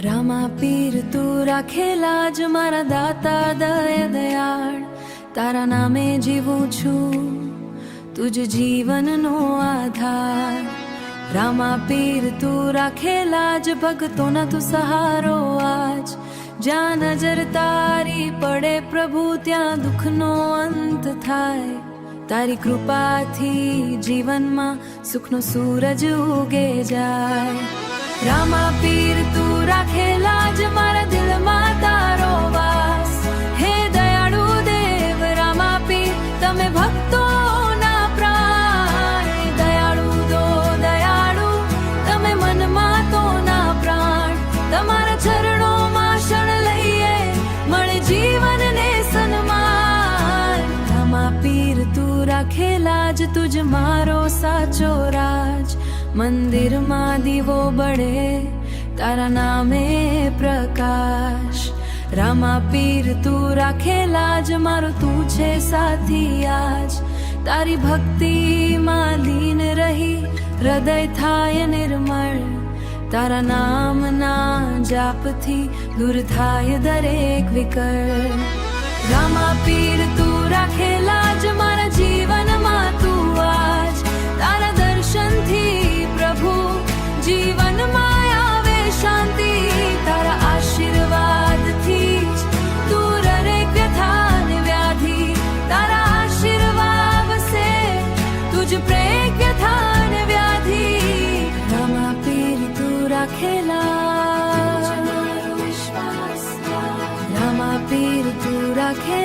રામા પીર તું રાખેલા જ મારા દાતા દયા દયાળ, તારા નામે જીવું છું, તુજ જીવનનો આધાર. રામા પીર તું રાખેલા જ ભક્તોના તું સહારો આજ, જ્યાં નજર તારી પડે પ્રભુ ત્યાં દુઃખનો અંત થાય. તારી કૃપાથી જીવનમાં સુખનો સૂરજ ઉગે જાય. રામા પીર તું રાખેલા જ મારા દિલમાં તારો વાસ. હે દયાળુ દેવ રામા પીર તમે ભક્તોના પ્રાણ. દયાળુ દો દયાળુ તમે મનમાં તો ના પ્રાણ. તમારા ચરણોમાં શરણ લઈએ મળે જીવનને સન્માન. રામા પીર તું રાખેલા જ તુજ મારો સાચો રાજ. મંદિરમાં દીવો બળે તારા નામે પ્રકાશ. રામા પીર તું રાખેલા જ મારો તું છે સાથી આજ. તારી ભક્તિમાં લીન રહી હૃદય થાય નિર્મળ. તારા નામના જાપથી દૂર થાય દરેક વિકળ. રામા પીર તું રાખેલા જ મારા જીવનમાં તું આજ. તારા દર્શનથી પ્રભુ જીવનમાં આવે શાંતિ. તારા આશીર્વાદથી જ દૂર હરેક વ્યથા ને વ્યાધિ. તારા આશીર્વાદ વસે તુજ પ્રેમ વ્યથા ને વ્યાધિ. રામા પીર તું રાખેલા, રામા પીર તું રાખે